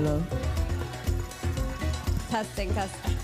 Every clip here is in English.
Hello? Testing, testing.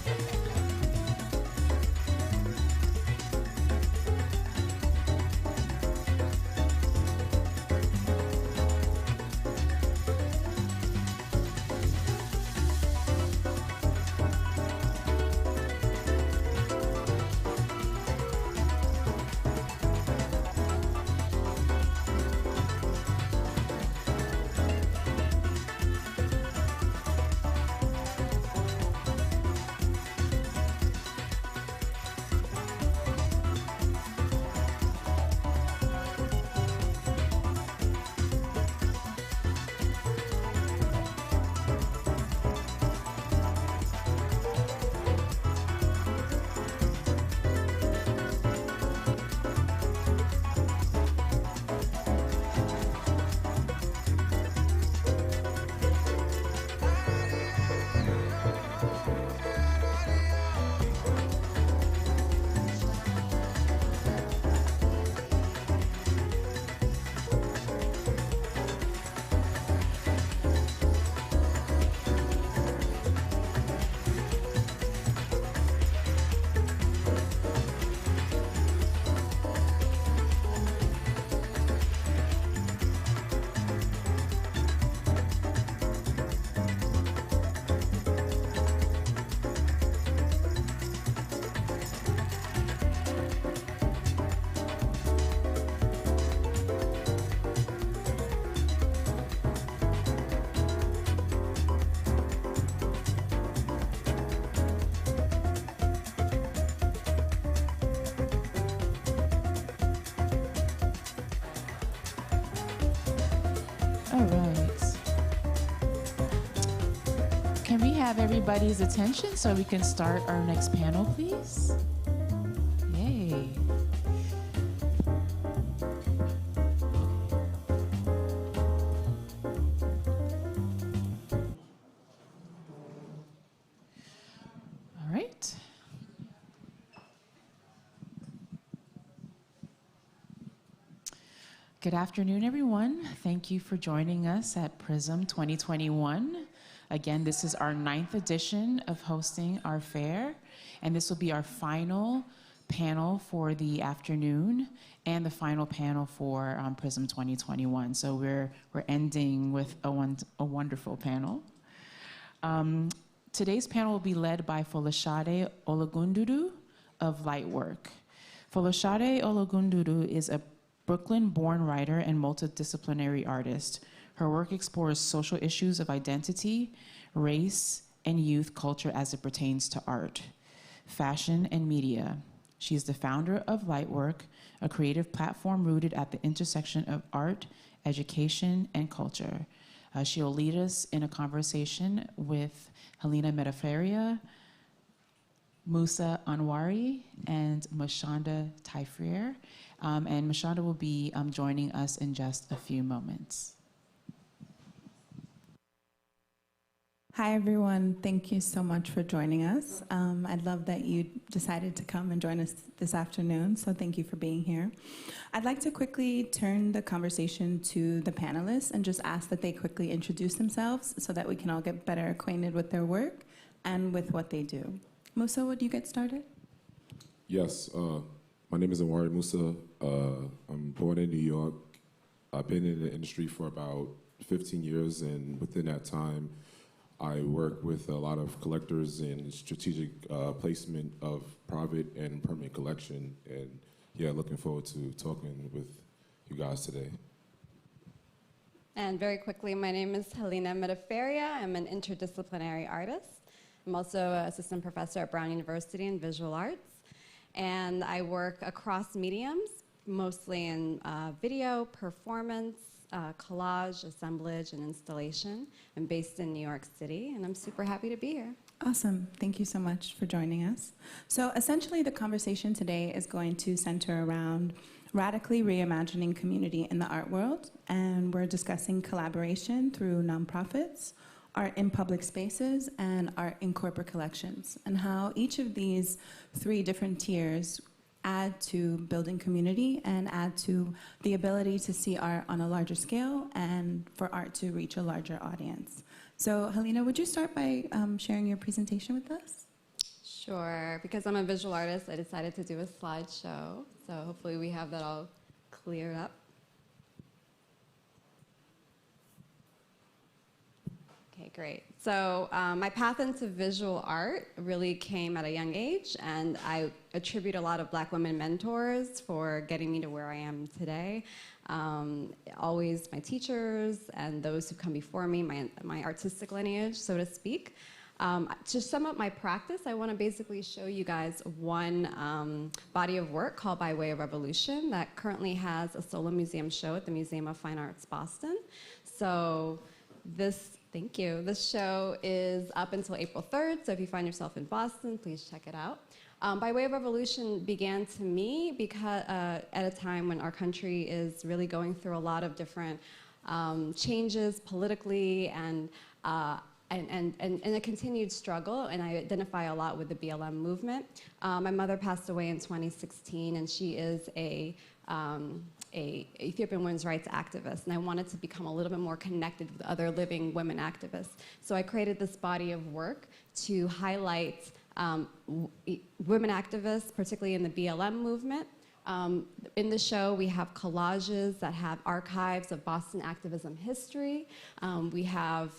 All right. Can we have everybody's attention so we can start our next panel, please? Yay. All right. Good afternoon, everyone. Thank you for joining us at Prizm 2021. Again, this is our 9th edition of hosting our fair, and this will be our final panel for the afternoon and the final panel for Prizm 2021. So we're ending with a wonderful panel. Today's panel will be led by Folashade Olagunduru of Lightwork. Folashade Olagunduru is a Brooklyn-born writer and multidisciplinary artist. Her work explores social issues of identity, race, and youth culture as it pertains to art, fashion, and media. She is the founder of Lightwork, a creative platform rooted at the intersection of art, education, and culture. She'll lead us in a conversation with Helena Metaferia, Musa Anwari, and Mashonda Taifrier. And Mashonda will be joining us in just a few moments. Hi, everyone. Thank you so much for joining us. I love that you decided to come and join us this afternoon, so thank you for being here. I'd like to quickly turn the conversation to the panelists and just ask that they quickly introduce themselves so that we can all get better acquainted with their work and with what they do. Musa, would you get started? Yes. My name is Anwari Musa. I'm born in New York. I've been in the industry for about 15 years, and within that time, I work with a lot of collectors in strategic placement of private and permanent collection. And yeah, looking forward to talking with you guys today. And very quickly, my name is Helena Metaferia. I'm an interdisciplinary artist. I'm also an assistant professor at Brown University in visual arts. And I work across mediums, mostly in video, performance, collage, assemblage, and installation. I'm based in New York City, and I'm super happy to be here. Awesome. Thank you so much for joining us. So essentially, the conversation today is going to center around radically reimagining community in the art world, and we're discussing collaboration through nonprofits, art in public spaces, and art in corporate collections, and how each of these three different tiers add to building community and add to the ability to see art on a larger scale and for art to reach a larger audience. So Helena, would you start by sharing your presentation with us? Sure. Because I'm a visual artist, I decided to do a slideshow. So hopefully we have that all cleared up. Okay, great. So my path into visual art really came at a young age, and I attribute a lot of Black women mentors for getting me to where I am today. Always my teachers and those who come before me, my artistic lineage, so to speak. To sum up my practice, I want to basically show you guys one body of work called By Way of Revolution that currently has a solo museum show at the Museum of Fine Arts, Boston. So thank you. This show is up until April 3rd, so if you find yourself in Boston, please check it out. By Way of Revolution began to me because at a time when our country is really going through a lot of different changes politically and a continued struggle, and I identify a lot with the BLM movement. My mother passed away in 2016, and she is a Ethiopian women's rights activist, and I wanted to become a little bit more connected with other living women activists. So I created this body of work to highlight women activists, particularly in the BLM movement. In the show, we have collages that have archives of Boston activism history. We have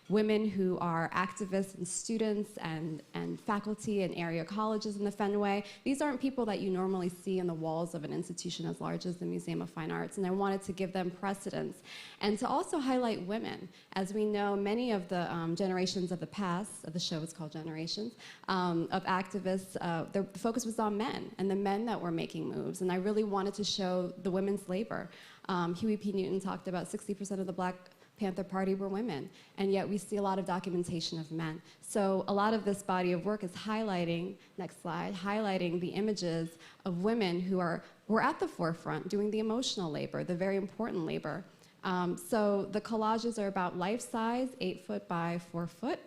women who are activists and students and faculty in area colleges in the Fenway. These aren't people that you normally see in the walls of an institution as large as the Museum of Fine Arts, and I wanted to give them precedence and to also highlight women. As we know, many of the generations of the past, the show is called Generations, of activists, the focus was on men and the men that were making moves, and I really wanted to show the women's labor. Huey P. Newton talked about 60% of the Black Panther Party were women, and yet we see a lot of documentation of men. So a lot of this body of work is highlighting, next slide, highlighting the images of women who were at the forefront doing the emotional labor, the very important labor. So the collages are about life size, 8 foot by 4 foot.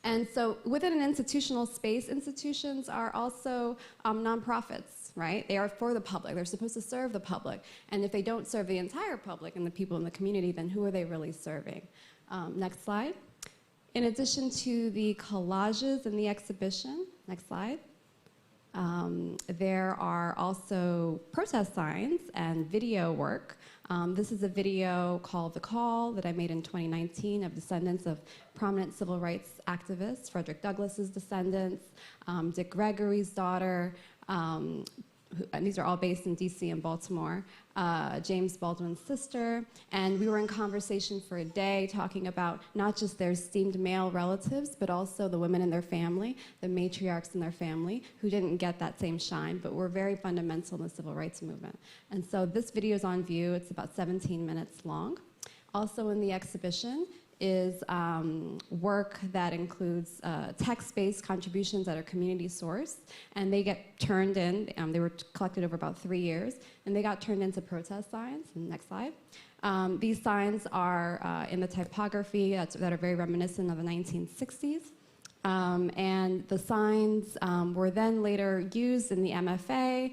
And so within an institutional space, institutions are also nonprofits, right? They are for the public. They're supposed to serve the public. And if they don't serve the entire public and the people in the community, then who are they really serving? Next slide. In addition to the collages in the exhibition, next slide, there are also protest signs and video work. This is a video called The Call that I made in 2019 of descendants of prominent civil rights activists, Frederick Douglass's descendants, Dick Gregory's daughter, and these are all based in DC and Baltimore, James Baldwin's sister, and we were in conversation for a day talking about not just their esteemed male relatives, but also the women in their family, the matriarchs in their family, who didn't get that same shine, but were very fundamental in the civil rights movement. And so this video is on view. It's about 17 minutes long. Also in the exhibition is work that includes text-based contributions that are community sourced, and they get turned in, they were collected over about 3 years, and they got turned into protest signs. Next slide. These signs are in the typography that are very reminiscent of the 1960s. And the signs were then later used in the MFA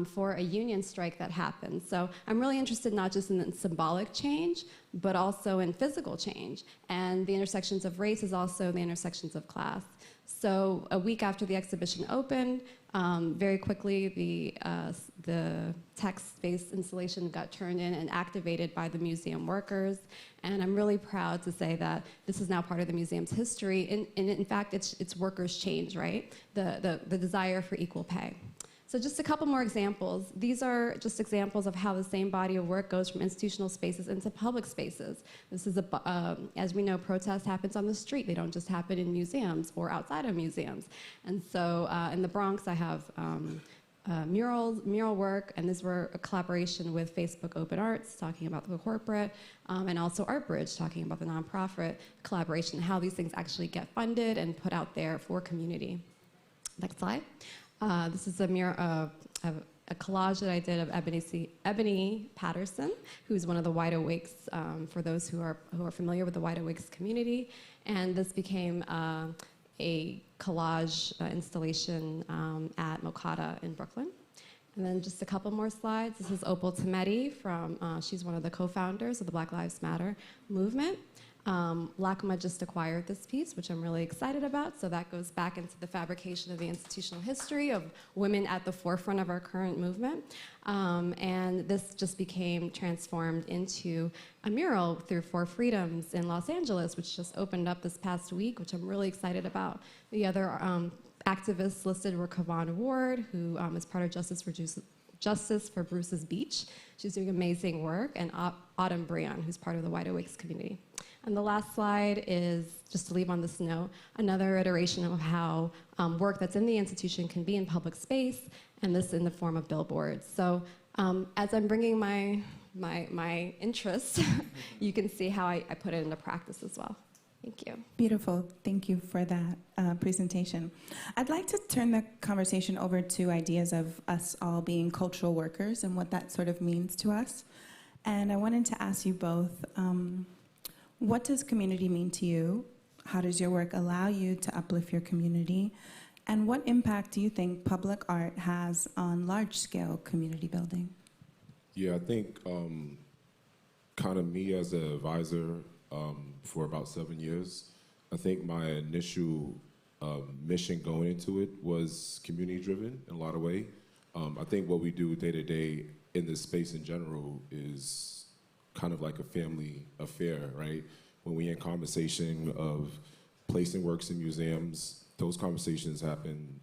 for a union strike that happened. So I'm really interested not just in symbolic change, but also in physical change. And the intersections of race is also the intersections of class. So a week after the exhibition opened, very quickly the text-based installation got turned in and activated by the museum workers. And I'm really proud to say that this is now part of the museum's history. And in fact, it's workers' change, right? The desire for equal pay. So just a couple more examples. These are just examples of how the same body of work goes from institutional spaces into public spaces. This is, as we know, protest happens on the street. They don't just happen in museums or outside of museums. And so in the Bronx, I have mural work, and these were a collaboration with Facebook Open Arts, talking about the corporate, and also ArtBridge, talking about the nonprofit collaboration, how these things actually get funded and put out there for community. Next slide. This is a collage that I did of Ebony Patterson, who's one of the Wide Awakes, for those who are familiar with the Wide Awakes community. And this became a collage installation at Mokata in Brooklyn. And then just a couple more slides. This is Opal Tameti from, she's one of the co-founders of the Black Lives Matter movement. LACMA just acquired this piece, which I'm really excited about. So that goes back into the fabrication of the institutional history of women at the forefront of our current movement. And this just became transformed into a mural through Four Freedoms in Los Angeles, which just opened up this past week, which I'm really excited about. The other activists listed were Kavan Ward, who is part of Justice for Bruce's Beach. She's doing amazing work, and Autumn Breon, who's part of the Wide Awakes community. And the last slide is, just to leave on this note, another iteration of how work that's in the institution can be in public space, and this in the form of billboards. So as I'm bringing my interests, you can see how I put it into practice as well. Thank you. Beautiful. Thank you for that presentation. I'd like to turn the conversation over to ideas of us all being cultural workers and what that sort of means to us. And I wanted to ask you both, what does community mean to you? How does your work allow you to uplift your community? And what impact do you think public art has on large-scale community building? Yeah, I think kind of me as an advisor for about 7 years, I think my initial mission going into it was community-driven in a lot of ways. I think what we do day to day in this space in general is kind of like a family affair, right? When we're in conversation of placing works in museums, those conversations happen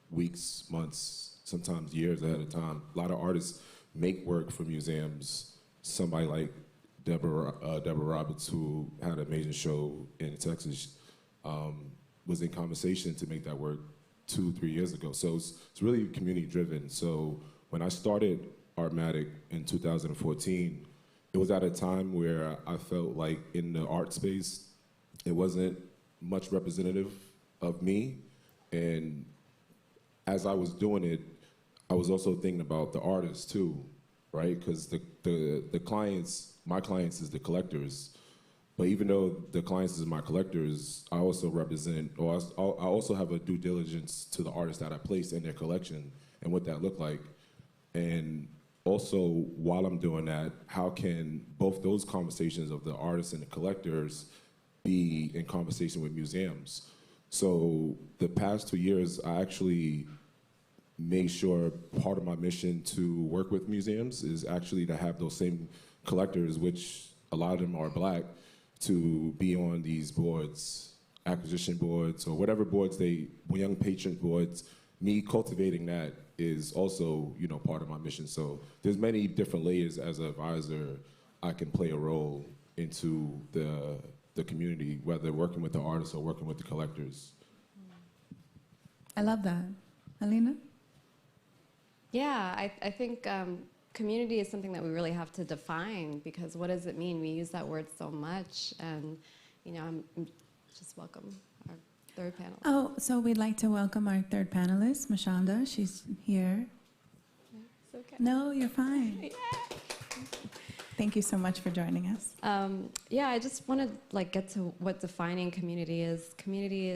weeks, months, sometimes years ahead of time. A lot of artists make work for museums. Somebody like Deborah Roberts, who had an amazing show in Texas, was in conversation to make that work 2-3 years ago. So it's really community driven. So when I started Artmatic in 2014, it was at a time where I felt like in the art space, it wasn't much representative of me. And as I was doing it, I was also thinking about the artists too, right? Because the clients, my clients is the collectors. But even though the clients is my collectors, I also represent, or I also have a due diligence to the artists that I place in their collection and what that looked like. And also, while I'm doing that, how can both those conversations of the artists and the collectors be in conversation with museums? So the past 2 years, I actually made sure part of my mission to work with museums is actually to have those same collectors, which a lot of them are Black, to be on these boards, acquisition boards, or whatever boards young patron boards. Me cultivating that is also, part of my mission. So there's many different layers as an advisor I can play a role into the community, whether working with the artists or working with the collectors. I love that. Alina? Yeah, I think community is something that we really have to define, because what does it mean? We use that word so much, and I'm just welcome our third panel. Oh, so we'd like to welcome our third panelist, Mashonda. She's here. It's okay. No, you're fine. Yeah. Thank you so much for joining us. Yeah, I just want to get to what defining community is. Community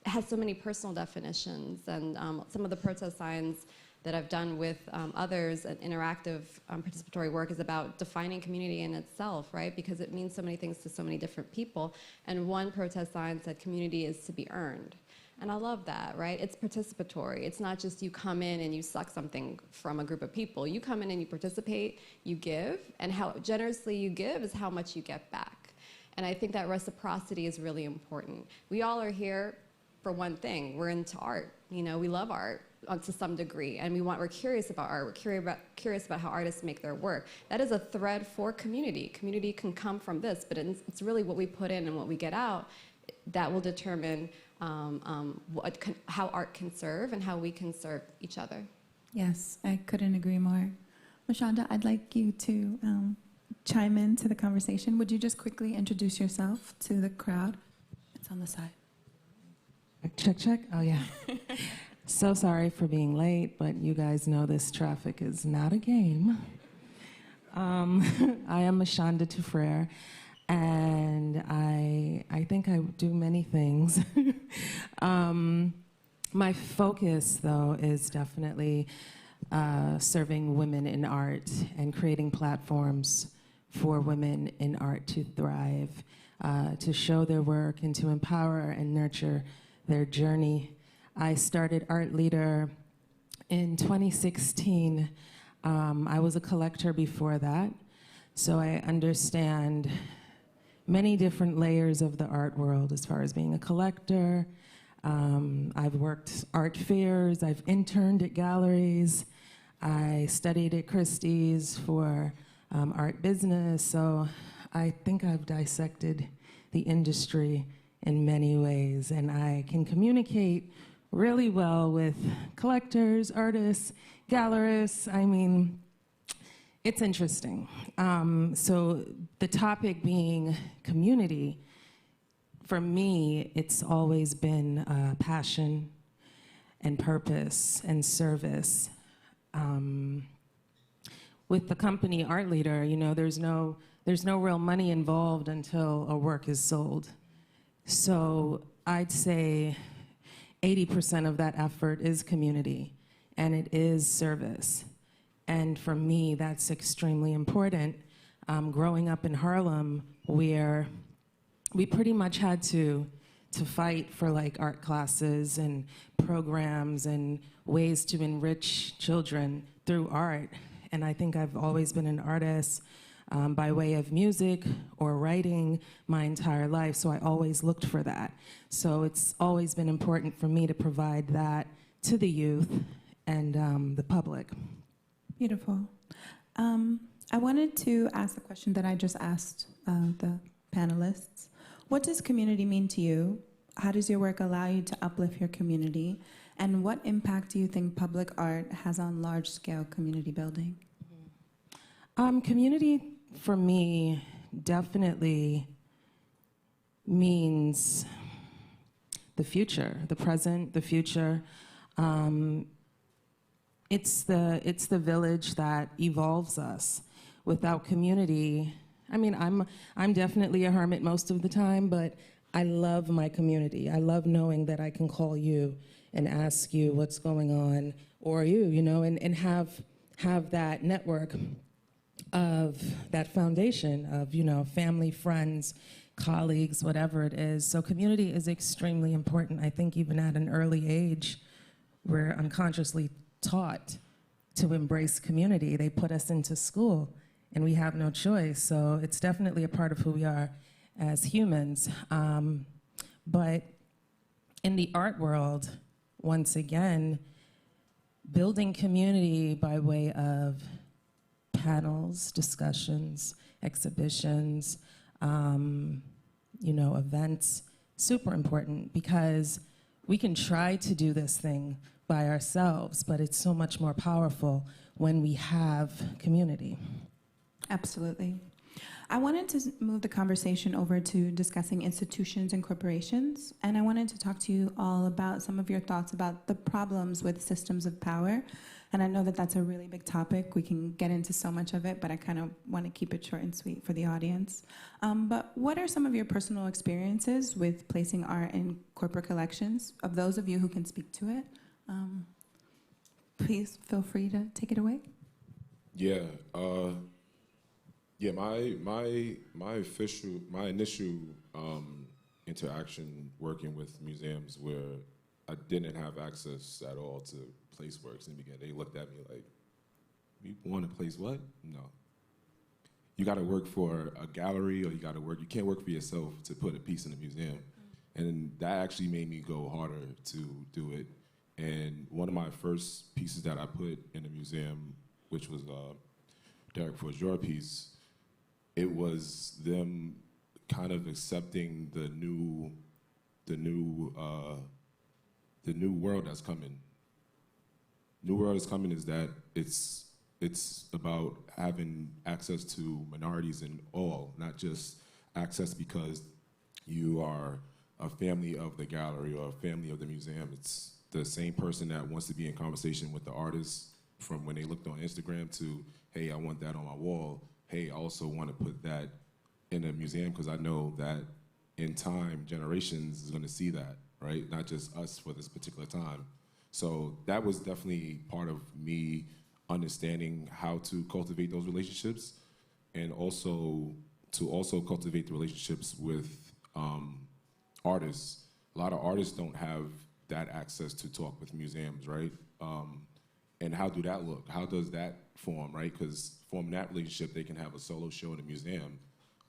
has so many personal definitions, and some of the protest signs that I've done with others, and interactive participatory work, is about defining community in itself, right? Because it means so many things to so many different people. And one protest sign said community is to be earned. And I love that, right? It's participatory. It's not just you come in and you suck something from a group of people. You come in and you participate, you give, and how generously you give is how much you get back. And I think that reciprocity is really important. We all are here for one thing. We're into art. We love art to some degree, and we're curious about art. We're curious about how artists make their work. That is a thread for community. Community can come from this, but it's really what we put in and what we get out that will determine how art can serve and how we can serve each other. Yes, I couldn't agree more. Mashonda, I'd like you to chime into the conversation. Would you just quickly introduce yourself to the crowd? It's on the side. Check. Oh, yeah. So sorry for being late, but you guys know this traffic is not a game. I am Mashonda Tufrere. And I think I do many things. My focus, though, is definitely serving women in art and creating platforms for women in art to thrive, to show their work and to empower and nurture their journey. I started Art Leader in 2016. I was a collector before that, so I understand many different layers of the art world as far as being a collector. I've worked art fairs, I've interned at galleries, I studied at Christie's for art business, so I think I've dissected the industry in many ways, and I can communicate really well with collectors, artists, gallerists. I mean, it's interesting. So the topic being community, for me, it's always been passion and purpose and service. With the company Art Leader, you know, there's no real money involved until a work is sold. So I'd say 80% of that effort is community, and it is service. And for me, that's extremely important. Growing up in Harlem, where we pretty much had to fight for like art classes and programs and ways to enrich children through art. And I think I've always been an artist by way of music or writing my entire life, so I always looked for that. So it's always been important for me to provide that to the youth and the public. Beautiful. I wanted to ask the question that I just asked the panelists. What does community mean to you? How does your work allow you to uplift your community? And what impact do you think public art has on large-scale community building? Community, for me, definitely means the future, the present, the future. It's the village that evolves us. Without community, I mean, I'm definitely a hermit most of the time, but I love my community. I love knowing that I can call you and ask you what's going on, or you know, and have that network of that foundation of, you know, family, friends, colleagues, whatever it is. So community is extremely important. I think even at an early age, we're unconsciously taught to embrace community. They put us into school, and we have no choice. So it's definitely a part of who we are as humans. But in the art world, once again, building community by way of panels, discussions, exhibitions, you know, events, super important, because we can try to do this thing by ourselves, but it's so much more powerful when we have community. Absolutely. I wanted to move the conversation over to discussing institutions and corporations, and I wanted to talk to you all about some of your thoughts about the problems with systems of power. And I know that that's a really big topic. We can get into so much of it, but I kind of want to keep it short and sweet for the audience. But what are some of your personal experiences with placing art in corporate collections? Of those of you who can speak to it, please feel free to take it away. Yeah. Yeah, my initial interaction working with museums where I didn't have access at all to place works in the beginning. They looked at me like, "You want to place what?" No. You got to work for a gallery, or you can't work for yourself to put a piece in a museum. And that actually made me go harder to do it. And one of my first pieces that I put in a museum, which was Derek Forge's piece, it was them kind of accepting the new world that's coming. New world is coming is that it's about having access to minorities in all, not just access because you are a family of the gallery or a family of the museum. It's the same person that wants to be in conversation with the artist from when they looked on Instagram to, hey, I want that on my wall. Hey, I also want to put that in a museum, because I know that in time, generations is going to see that, right? Not just us for this particular time. So that was definitely part of me understanding how to cultivate those relationships, and also to cultivate the relationships with artists. A lot of artists don't have that access to talk with museums, right? And how do that look? How does that form, right? Because forming that relationship, they can have a solo show in a museum.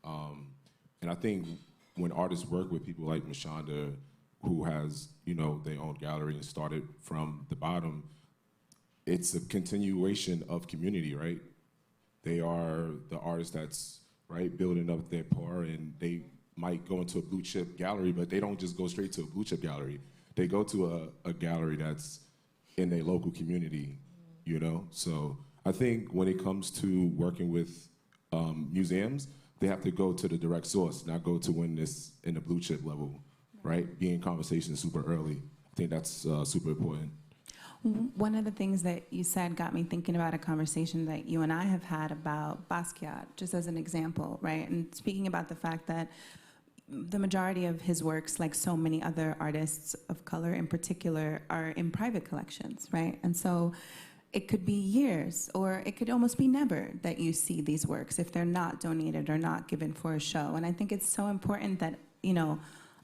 And I think when artists work with people like Mashonda, who has, you know, their own gallery and started from the bottom, it's a continuation of community, right? They are the artists that's, right, building up their power, and they might go into a blue chip gallery, but they don't just go straight to a blue chip gallery. They go to a gallery that's in their local community, you know? So I think when it comes to working with museums, they have to go to the direct source, not go to win this in the blue chip level, right? Be in conversation super early. I think that's super important. One of the things that you said got me thinking about a conversation that you and I have had about Basquiat, just as an example, right? And speaking about the fact that the majority of his works, like so many other artists of color in particular, are in private collections, right? And so it could be years, or it could almost be never, that you see these works if they're not donated or not given for a show. And I think it's so important that, you know,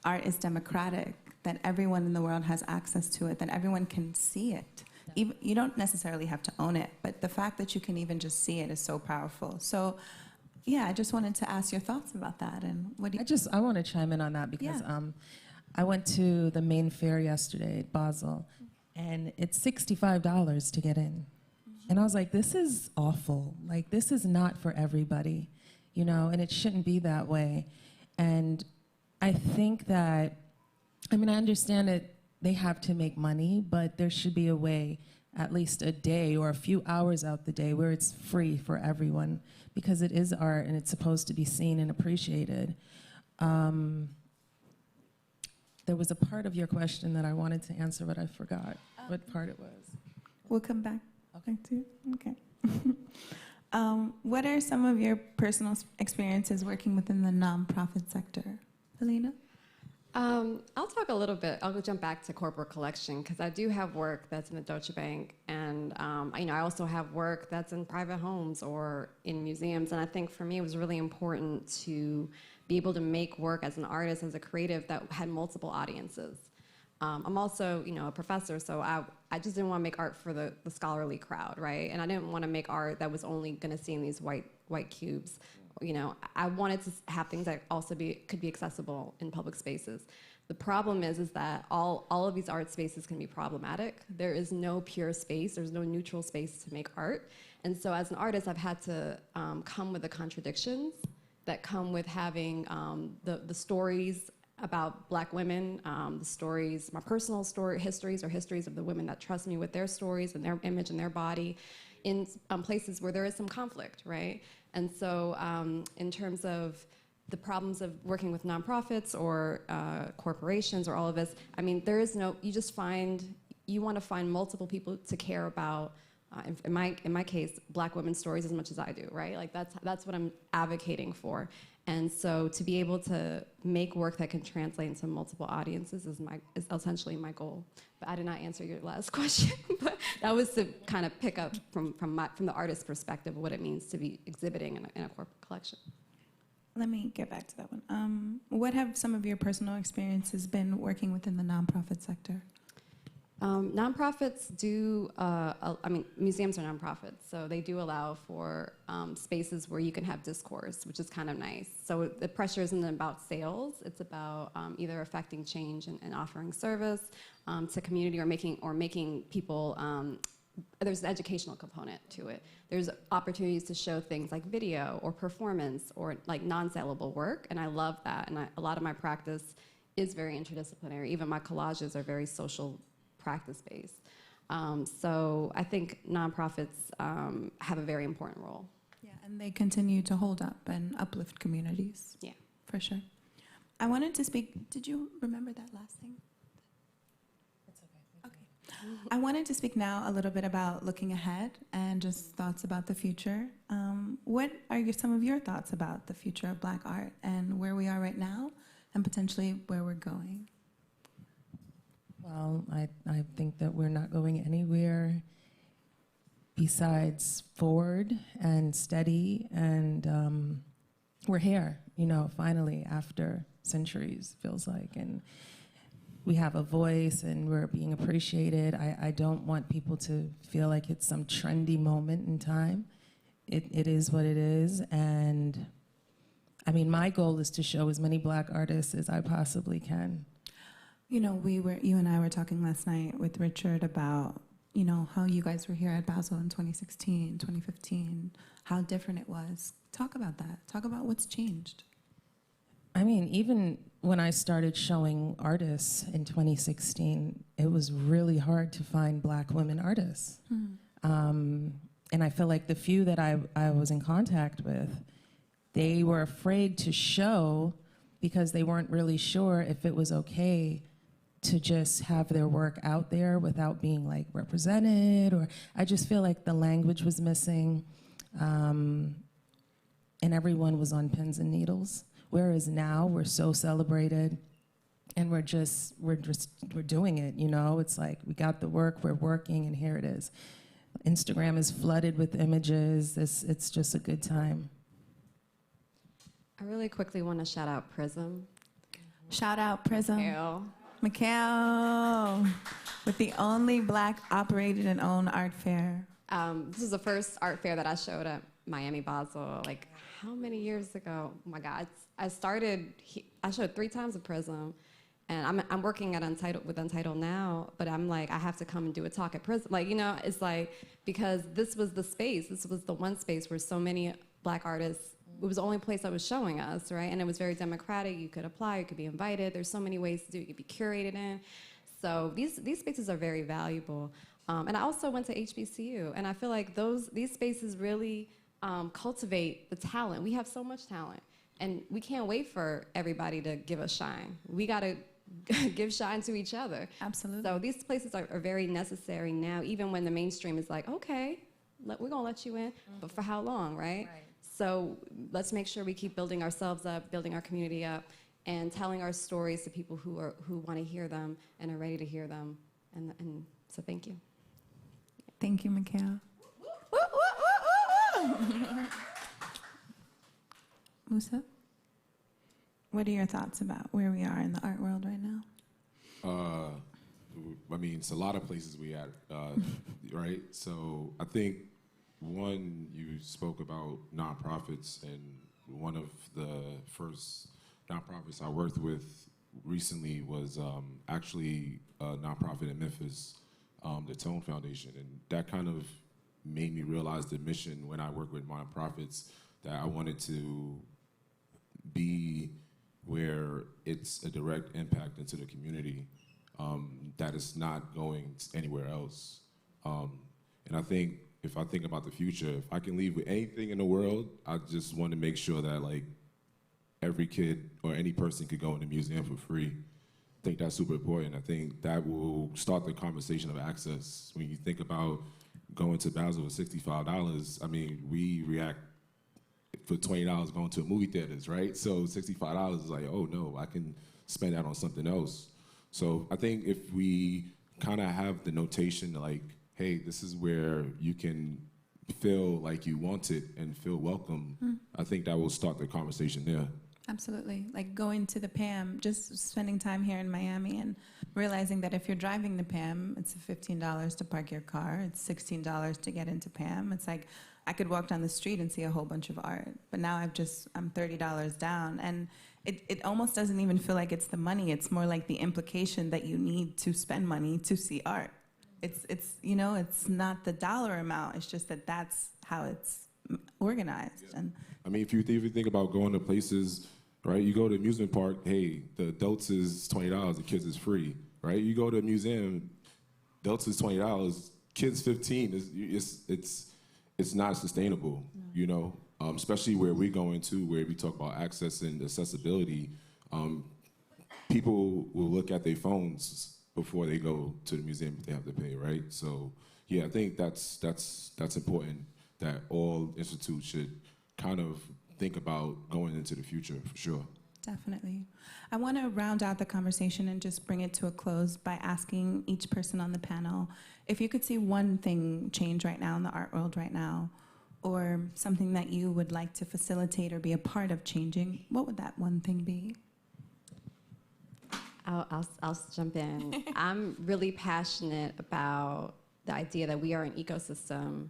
art is democratic, that everyone in the world has access to it, that everyone can see it. Even, you don't necessarily have to own it, but the fact that you can even just see it is so powerful. So, yeah, I just wanted to ask your thoughts about that. And what do you? I want to chime in on that because I went to the main fair yesterday at Basel, and it's $65 to get in. And I was like, this is awful. Like, this is not for everybody, you know, and it shouldn't be that way. And I think that, I mean, I understand that they have to make money, but there should be a way, at least a day or a few hours out the day, where it's free for everyone, because it is art and it's supposed to be seen and appreciated. There was a part of your question that I wanted to answer, but I forgot what part it was. We'll come back. Okay. To you. Okay. What are some of your personal experiences working within the nonprofit sector? Helena? I'll talk a little bit. I'll jump back to corporate collection, because I do have work that's in the Deutsche Bank, and you know, I also have work that's in private homes or in museums. And I think for me, it was really important to be able to make work as an artist, as a creative, that had multiple audiences. I'm also, you know, a professor, so I just didn't want to make art for the scholarly crowd, right? And I didn't want to make art that was only going to see in these white cubes. You know, I wanted to have things that also could be accessible in public spaces. The problem is that all of these art spaces can be problematic. There is no pure space. There's no neutral space to make art. And so as an artist, I've had to come with the contradictions that come with having the stories about Black women, the stories, my personal histories, or histories of the women that trust me with their stories and their image and their body, in places where there is some conflict, right? And so in terms of the problems of working with nonprofits or corporations or all of this, I mean, there is no, you want to find multiple people to care about, in my case, Black women's stories as much as I do, right? Like that's what I'm advocating for. And so to be able to make work that can translate into multiple audiences is essentially my goal. But I did not answer your last question, but that was to kind of pick up from the artist's perspective what it means to be exhibiting in a corporate collection. Let me get back to that one. What have some of your personal experiences been working within the nonprofit sector? Nonprofits do, I mean, museums are nonprofits, so they do allow for spaces where you can have discourse, which is kind of nice. So the pressure isn't about sales, it's about either affecting change and offering service to community, or making people, there's an educational component to it. There's opportunities to show things like video or performance or like non-saleable work, and I love that. And a lot of my practice is very interdisciplinary. Even my collages are very social practice-based. So I think nonprofits have a very important role. Yeah, and they continue to hold up and uplift communities. Yeah. For sure. I wanted to speak, did you remember that last thing? It's okay. I wanted to speak now a little bit about looking ahead and just thoughts about the future. What are some of your thoughts about the future of Black art and where we are right now and potentially where we're going? Well, I think that we're not going anywhere besides forward and steady, and we're here, finally, after centuries, feels like, and we have a voice and we're being appreciated. I don't want people to feel like it's some trendy moment in time. It is what it is, and I mean, my goal is to show as many Black artists as I possibly can. You and I were talking last night with Richard about, how you guys were here at Basel in 2016, 2015, how different it was. Talk about that. Talk about what's changed. I mean, even when I started showing artists in 2016, it was really hard to find Black women artists. And I feel like the few that I was in contact with, they were afraid to show because they weren't really sure if it was okay to just have their work out there without being like represented, or I just feel like the language was missing, and everyone was on pins and needles. Whereas now we're so celebrated, and we're doing it. It's like we got the work, we're working, and here it is. Instagram is flooded with images. It's just a good time. I really quickly want to shout out Prizm. Shout out Prizm. Ew. Mikhail, with the only Black operated and owned art fair. This is the first art fair that I showed at Miami Basel, like how many years ago? Oh my God, I showed 3 times at Prizm, and I'm working at Untitled now, but I'm like, I have to come and do a talk at Prizm. Like, it's like, because this was the space, this was the one space where so many Black artists, it was the only place that was showing us, right? And it was very democratic. You could apply, you could be invited. There's so many ways to do it. You could be curated in. So these spaces are very valuable. And I also went to HBCU, and I feel like these spaces really cultivate the talent. We have so much talent, and we can't wait for everybody to give us shine. We got to give shine to each other. Absolutely. So these places are very necessary now, even when the mainstream is like, okay, we're going to let you in, but for how long, right? So let's make sure we keep building ourselves up, building our community up, and telling our stories to people who want to hear them and are ready to hear them. And so thank you. Thank you, Mikhail. Musa, what are your thoughts about where we are in the art world right now? I mean, it's a lot of places we at, right? So I think, one, you spoke about nonprofits, and one of the first nonprofits I worked with recently was actually a nonprofit in Memphis, the Tone Foundation, and that kind of made me realize the mission when I work with nonprofits, that I wanted to be where it's a direct impact into the community, that is not going anywhere else. And I think, if I think about the future, if I can leave with anything in the world, I just want to make sure that like every kid or any person could go in the museum for free. I think that's super important. I think that will start the conversation of access. When you think about going to Basel with $65, I mean, we react for $20 going to movie theaters, right? So $65 is like, oh no, I can spend that on something else. So I think if we kind of have the notation like, hey, this is where you can feel like you want it and feel welcome, I think that will start the conversation there. Absolutely. Like going to the PAM, just spending time here in Miami and realizing that if you're driving the PAM, it's $15 to park your car, it's $16 to get into PAM. It's like I could walk down the street and see a whole bunch of art, but now I'm $30 down, and it almost doesn't even feel like it's the money. It's more like the implication that you need to spend money to see art. It's not the dollar amount. It's just that that's how it's organized. Yeah. And I mean, if you think about going to places, right? You go to amusement park. Hey, the adults is $20, the kids is free, right? You go to a museum, adults is $20, kids $15. It's not sustainable, especially where we're going to, where we talk about access and accessibility. People will look at their phones before they go to the museum if they have to pay, right? So yeah, I think that's important, that all institutes should kind of think about going into the future, for sure. Definitely. I want to round out the conversation and just bring it to a close by asking each person on the panel if you could see one thing change right now in the art world right now, or something that you would like to facilitate or be a part of changing, what would that one thing be? I'll jump in. I'm really passionate about the idea that we are an ecosystem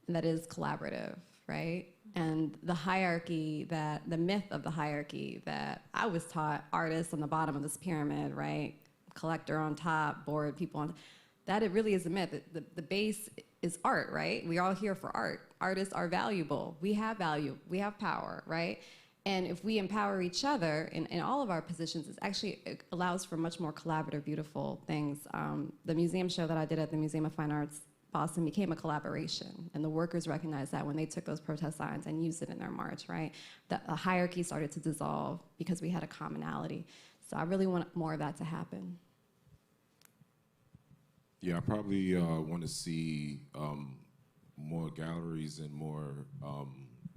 and that is collaborative, right? And the myth of the hierarchy that I was taught, artists on the bottom of this pyramid, right? Collector on top, bored people on top, that it really is a myth. The base is art, right? We're all here for art. Artists are valuable. We have value. We have power, right? And if we empower each other in all of our positions, it allows for much more collaborative, beautiful things. The museum show that I did at the Museum of Fine Arts Boston became a collaboration, and the workers recognized that when they took those protest signs and used it in their march, right? The hierarchy started to dissolve because we had a commonality. So I really want more of that to happen. Yeah, I probably want to see more galleries and more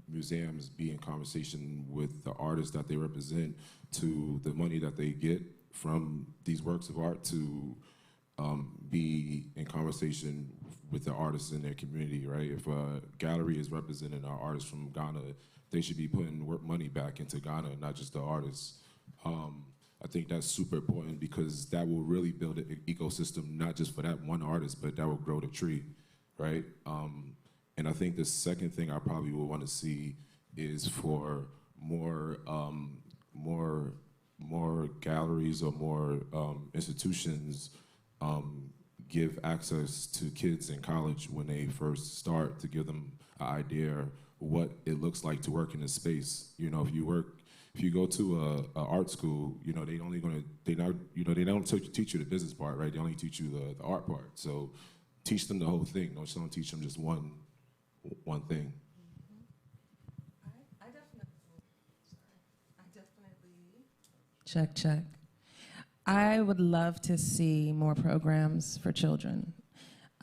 museums be in conversation with the artists that they represent, to the money that they get from these works of art, to be in conversation with the artists in their community, right? If a gallery is representing our artists from Ghana, they should be putting money back into Ghana, not just the artists. I think that's super important, because that will really build an ecosystem, not just for that one artist, but that will grow the tree, right? And I think the second thing I probably would want to see is for more galleries or more institutions give access to kids in college when they first start, to give them an idea what it looks like to work in a space. You know, if you go to a art school, you know, they don't teach you the business part, right? They only teach you the art part. So teach them the whole thing. Don't teach them just one thing. I definitely. Check. I would love to see more programs for children.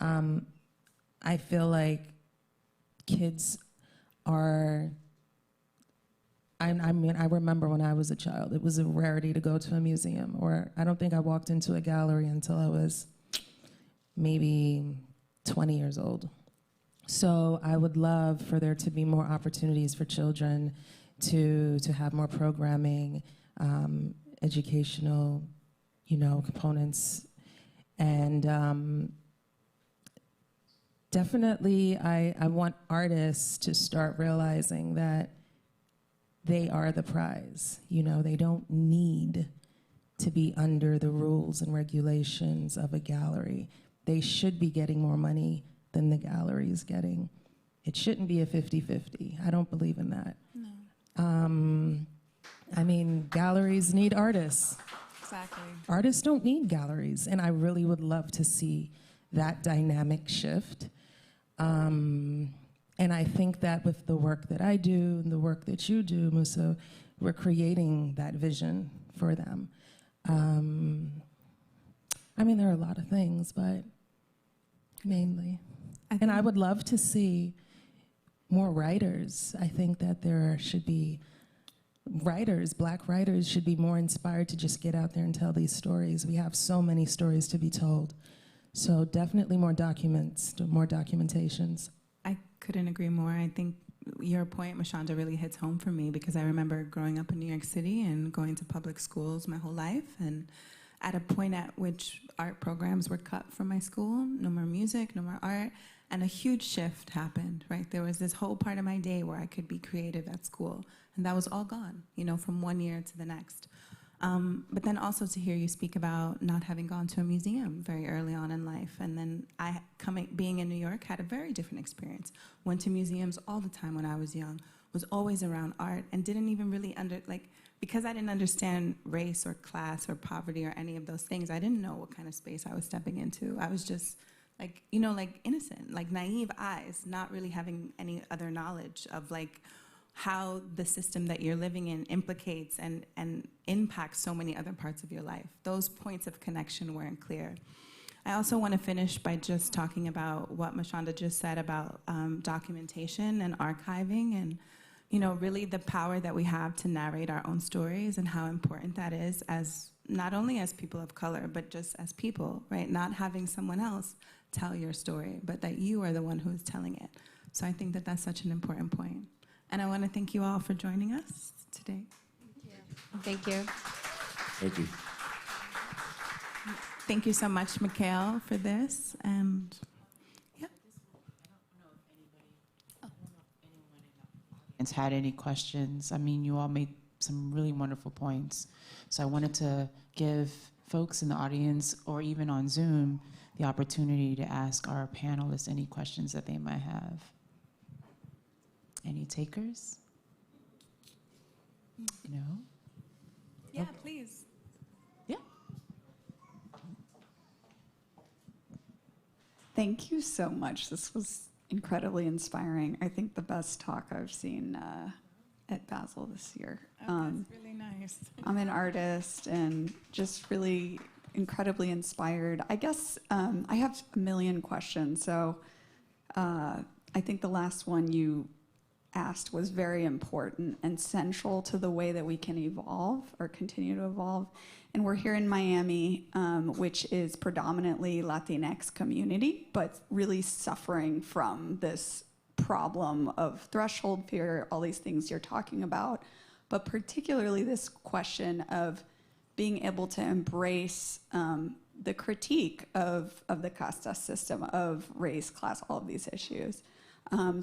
I feel like kids are, I remember when I was a child, it was a rarity to go to a museum, or I don't think I walked into a gallery until I was maybe 20 years old. So I would love for there to be more opportunities for children to have more programming, educational, components. And definitely I want artists to start realizing that they are the prize. They don't need to be under the rules and regulations of a gallery. They should be getting more money than the gallery is getting. It shouldn't be a 50-50. I don't believe in that. No. Galleries need artists. Exactly. Artists don't need galleries, and I really would love to see that dynamic shift. And I think that with the work that I do and the work that you do, Musa, we're creating that vision for them. There are a lot of things, but mainly. And I would love to see more writers. I think that there should be writers, Black writers, should be more inspired to just get out there and tell these stories. We have so many stories to be told. So definitely more documents, more documentations. I couldn't agree more. I think your point, Mashonda, really hits home for me, because I remember growing up in New York City and going to public schools my whole life, and at a point at which art programs were cut from my school, no more music, no more art, and a huge shift happened, right? There was this whole part of my day where I could be creative at school, and that was all gone, from one year to the next. But then also to hear you speak about not having gone to a museum very early on in life, and then being in New York, had a very different experience. Went to museums all the time when I was young, was always around art, and didn't even really because I didn't understand race or class or poverty or any of those things, I didn't know what kind of space I was stepping into. I was just innocent, naive eyes, not really having any other knowledge of how the system that you're living in implicates and impacts so many other parts of your life. Those points of connection weren't clear. I also want to finish by just talking about what Mashonda just said about documentation and archiving, and really the power that we have to narrate our own stories, and how important that is, as not only as people of color, but just as people, right? Not having someone else tell your story, but that you are the one who is telling it. So I think that that's such an important point. And I want to thank you all for joining us today. Thank you. Thank you. Thank you so much, Mikhail, for this. And yeah. And had any questions? I mean, you all made some really wonderful points. So I wanted to give folks in the audience or even on Zoom the opportunity to ask our panelists any questions that they might have. Any takers? No? Yeah, Okay. please. Yeah. Thank you so much. This was incredibly inspiring. I think the best talk I've seen at Basel this year. That's really nice. I'm an artist and just really incredibly inspired. I guess I have a million questions. So I think the last one you asked was very important and central to the way that we can evolve or continue to evolve. And we're here in Miami, which is predominantly Latinx community, but really suffering from this problem of threshold fear, all these things you're talking about, but particularly this question of being able to embrace the critique of the casta system, of race, class, all of these issues.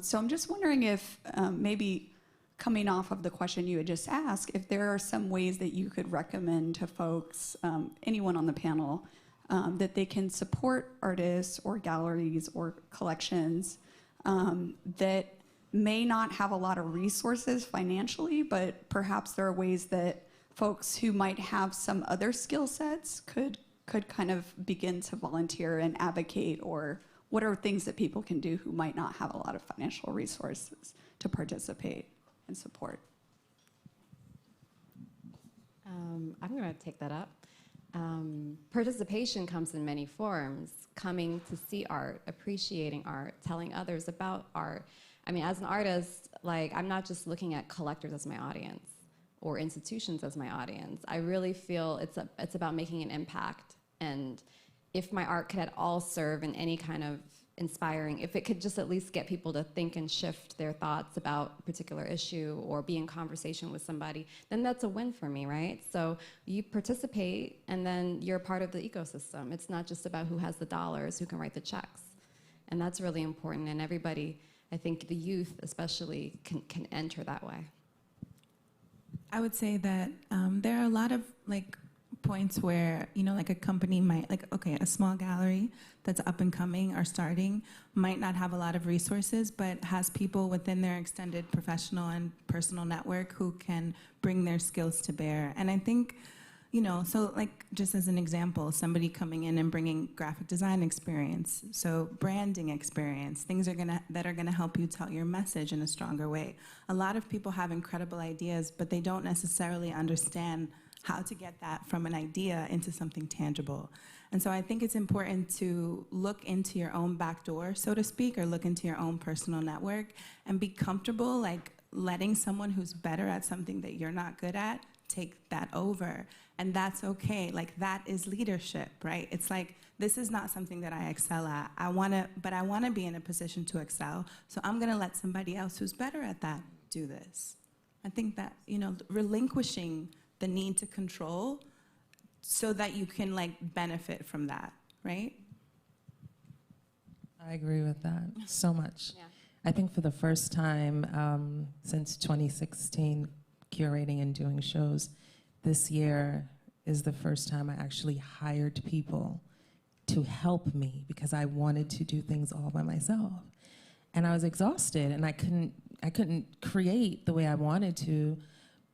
So I'm just wondering if maybe coming off of the question you had just asked, if there are some ways that you could recommend to folks, anyone on the panel, that they can support artists or galleries or collections that may not have a lot of resources financially, but perhaps there are ways that folks who might have some other skill sets could kind of begin to volunteer and advocate, or what are things that people can do who might not have a lot of financial resources to participate and support? I'm going to take that up. Participation comes in many forms. Coming to see art, appreciating art, telling others about art. I mean, as an artist, like, I'm not just looking at collectors as my audience or institutions as my audience. I really feel it's about making an impact. And if my art could at all serve in any kind of inspiring, if it could just at least get people to think and shift their thoughts about a particular issue or be in conversation with somebody, then that's a win for me, right? So you participate, and then you're part of the ecosystem. It's not just about who has the dollars, who can write the checks. And that's really important, and everybody, I think the youth especially, can enter that way. I would say that there are a lot of points where, like a company might, a small gallery that's up and coming or starting might not have a lot of resources, but has people within their extended professional and personal network who can bring their skills to bear. And I think, so just as an example, somebody coming in and bringing graphic design experience, so branding experience, things that are gonna help you tell your message in a stronger way. A lot of people have incredible ideas, but they don't necessarily understand how to get that from an idea into something tangible. And so I think it's important to look into your own back door, so to speak, or look into your own personal network and be comfortable letting someone who's better at something that you're not good at take that over. And that's okay. That is leadership, right? It's this is not something that I excel at. But I wanna be in a position to excel. So I'm gonna let somebody else who's better at that do this. I think that, relinquishing the need to control so that you can benefit from that, right? I agree with that so much. Yeah. I think for the first time since 2016, curating and doing shows, this year is the first time I actually hired people to help me because I wanted to do things all by myself. And I was exhausted, and I couldn't create the way I wanted to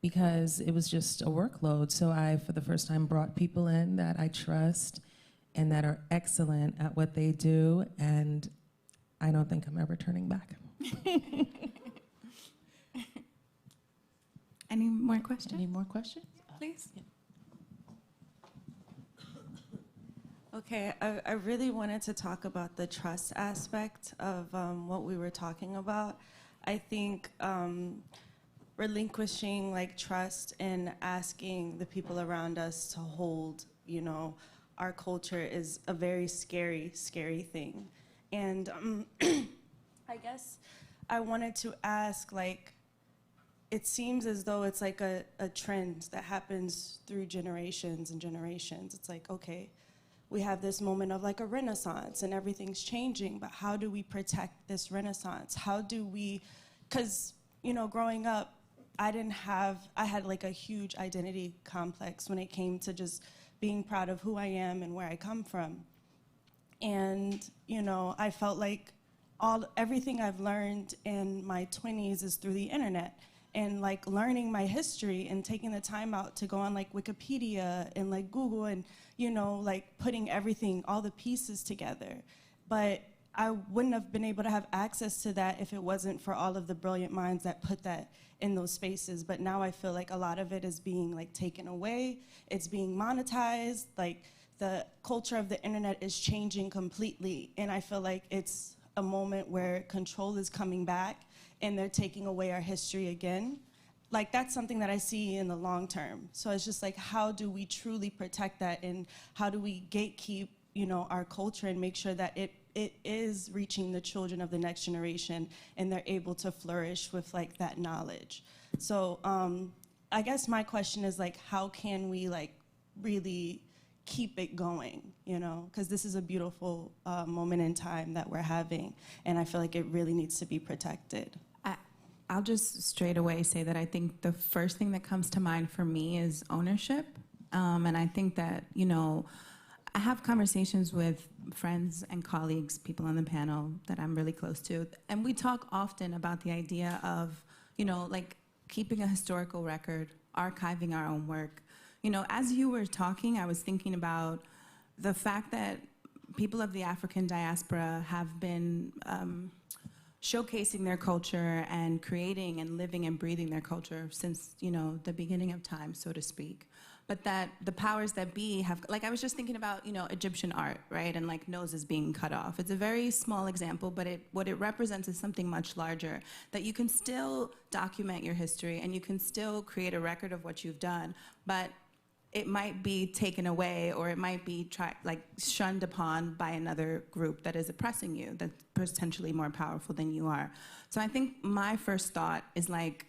because it was just a workload. So I, for the first time, brought people in that I trust and that are excellent at what they do, and I don't think I'm ever turning back. Any more questions? Any more questions? Please. Okay, I really wanted to talk about the trust aspect of what we were talking about. I think relinquishing like trust and asking the people around us to hold, you know, our culture is a very scary, scary thing. And I guess I wanted to ask, like, it seems as though it's like a trend that happens through generations and generations. It's like, okay, we have this moment of like a renaissance and everything's changing, but how do we protect this renaissance? How do we, because, you know, growing up, I had like a huge identity complex when it came to just being proud of who I am and where I come from. And, you know, I felt like everything I've learned in my 20s is through the internet. And like learning my history and taking the time out to go on like Wikipedia and like Google and, you know, like putting everything, all the pieces together. But I wouldn't have been able to have access to that if it wasn't for all of the brilliant minds that put that in those spaces. But now I feel like a lot of it is being like taken away. It's being monetized. Like the culture of the internet is changing completely. And I feel like it's a moment where control is coming back and they're taking away our history again. Like that's something that I see in the long term. So it's just like, how do we truly protect that, and how do we gatekeep, you know, our culture and make sure that it is reaching the children of the next generation and they're able to flourish with like that knowledge. So I guess my question is like, how can we like really keep it going, you know, because this is a beautiful moment in time that we're having, and I feel like it really needs to be protected. I'll just straight away say that I think the first thing that comes to mind for me is ownership. And I think that, you know, I have conversations with friends and colleagues, people on the panel that I'm really close to, and we talk often about the idea of, you know, like keeping a historical record, archiving our own work. You know, as you were talking, I was thinking about the fact that people of the African diaspora have been showcasing their culture and creating and living and breathing their culture since, you know, the beginning of time, so to speak. But that the powers that be have, like I was just thinking about, you know, Egyptian art, right? And like noses being cut off. It's a very small example, but what it represents is something much larger, that you can still document your history and you can still create a record of what you've done, but it might be taken away, or it might be shunned upon by another group that is oppressing you, that's potentially more powerful than you are. So I think my first thought is like,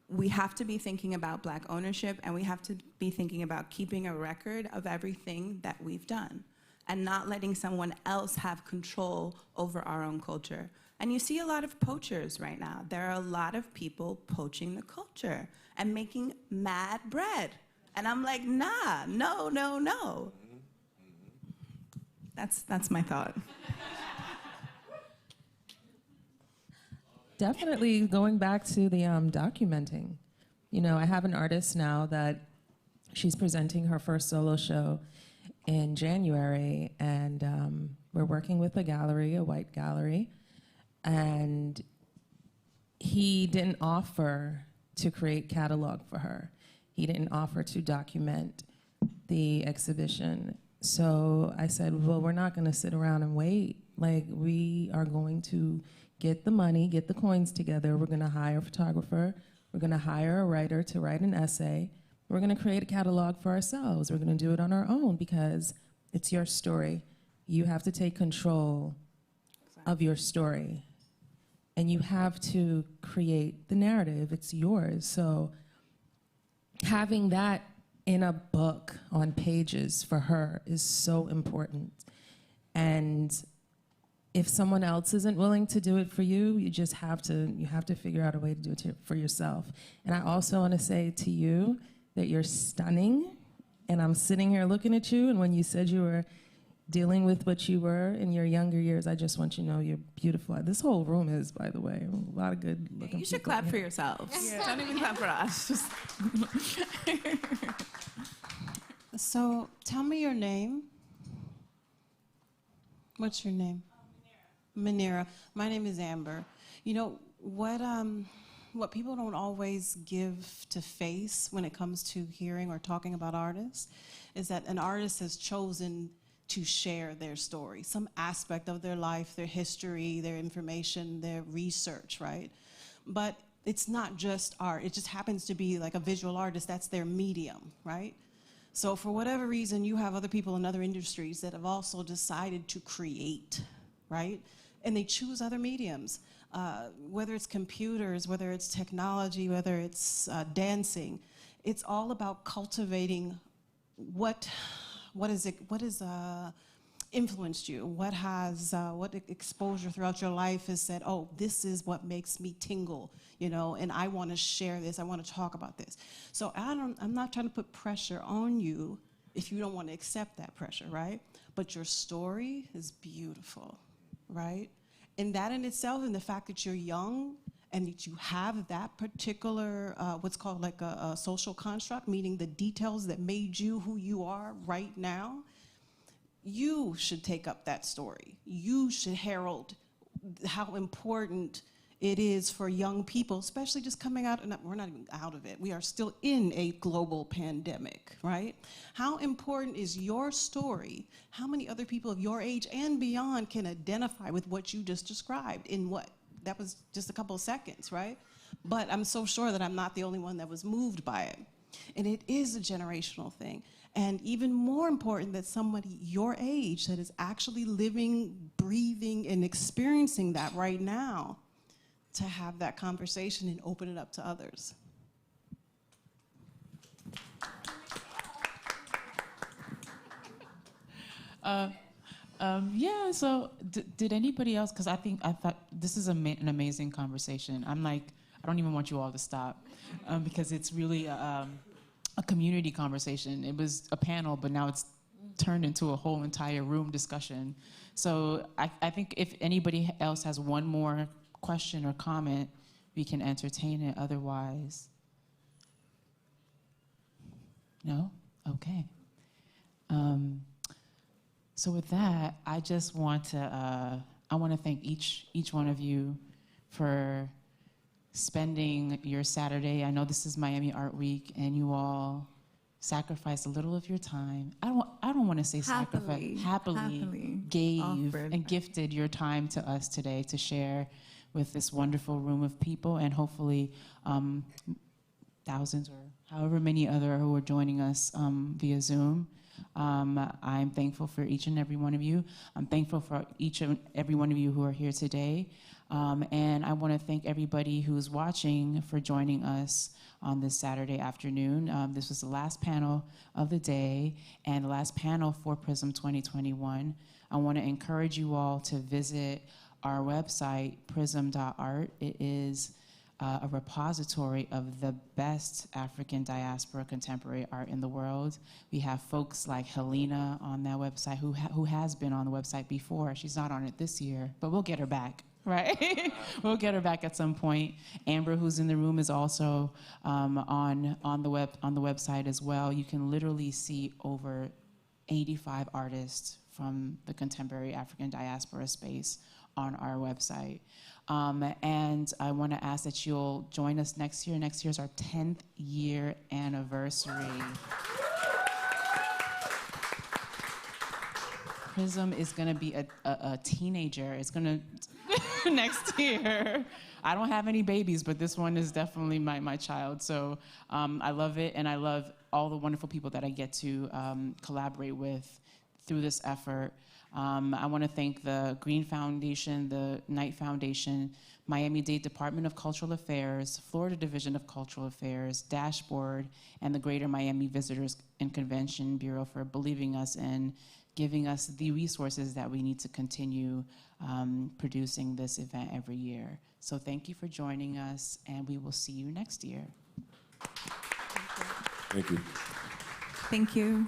we have to be thinking about Black ownership, and we have to be thinking about keeping a record of everything that we've done and not letting someone else have control over our own culture. And you see a lot of poachers right now. There are a lot of people poaching the culture and making mad bread. And I'm like, nah, no, no, no. That's my thought. Definitely going back to the documenting. You know, I have an artist now that she's presenting her first solo show in January, and we're working with a gallery, a white gallery, and he didn't offer to create catalog for her. He didn't offer to document the exhibition. So I said, well, we're not gonna sit around and wait. Like, we are going to get the money, get the coins together. We're gonna hire a photographer. We're gonna hire a writer to write an essay. We're gonna create a catalog for ourselves. We're gonna do it on our own because it's your story. You have to take control of your story. And you have to create the narrative. It's yours. So having that in a book on pages for her is so important. And if someone else isn't willing to do it for you, you have to figure out a way to do it for yourself. And I also want to say to you that you're stunning, and I'm sitting here looking at you, and when you said you were dealing with what you were in your younger years, I just want you to know you're beautiful. This whole room is, by the way, a lot of good looking people. You should clap for yourselves. Yeah. Don't even clap for us. Just So tell me your name. What's your name? Manira. My name is Amber. You know, what what people don't always give to face when it comes to hearing or talking about artists is that an artist has chosen to share their story, some aspect of their life, their history, their information, their research, right? But it's not just art. It just happens to be like a visual artist. That's their medium, right? So for whatever reason, you have other people in other industries that have also decided to create, right? And they choose other mediums, whether it's computers, whether it's technology, whether it's dancing. It's all about cultivating what has influenced you, what exposure throughout your life has said, oh, this is what makes me tingle, you know, and I want to share this, I want to talk about this. So I'm not trying to put pressure on you if you don't want to accept that pressure, right? But your story is beautiful, right? And that in itself, and the fact that you're young and that you have that particular, what's called like a social construct, meaning the details that made you who you are right now, you should take up that story. You should herald how important it is for young people, especially just coming out, and we're not even out of it. We are still in a global pandemic, right? How important is your story? How many other people of your age and beyond can identify with what you just described in what? That was just a couple of seconds, right? But I'm so sure that I'm not the only one that was moved by it. And it is a generational thing. And even more important that somebody your age that is actually living, breathing, and experiencing that right now, to have that conversation and open it up to others. Yeah, so did anybody else, because I thought this is an amazing conversation. I'm like, I don't even want you all to stop because it's really a community conversation. It was a panel, but now it's turned into a whole entire room discussion. So I think if anybody else has one more question or comment, we can entertain it. Otherwise, no? Okay. So with that, I just want to, I want to thank each one of you for spending your Saturday. I know this is Miami Art Week, and you all sacrificed a little of your time. I don't want to say sacrifice. Happily gave offered and gifted your time to us today to share with this wonderful room of people, and hopefully thousands or however many other who are joining us via Zoom. I'm thankful for each and every one of you. I'm thankful for each and every one of you who are here today. And I want to thank everybody who's watching for joining us on this Saturday afternoon. This was the last panel of the day and the last panel for Prizm 2021. I want to encourage you all to visit our website, prizm.art. It is a repository of the best African diaspora contemporary art in the world. We have folks like Helena on that website who has been on the website before. She's not on it this year, but we'll get her back, right? We'll get her back at some point. Amber, who's in the room, is also on the website as well. You can literally see over 85 artists from the contemporary African diaspora space on our website. And I want to ask that you'll join us next year. Next year's our 10th year anniversary. Prizm is going to be a teenager. It's going to, next year. I don't have any babies, but this one is definitely my child. So I love it, and I love all the wonderful people that I get to collaborate with through this effort. I want to thank the Green Foundation, the Knight Foundation, Miami-Dade Department of Cultural Affairs, Florida Division of Cultural Affairs, Dashboard, and the Greater Miami Visitors and Convention Bureau for believing us and giving us the resources that we need to continue producing this event every year. So thank you for joining us, and we will see you next year. Thank you. Thank you.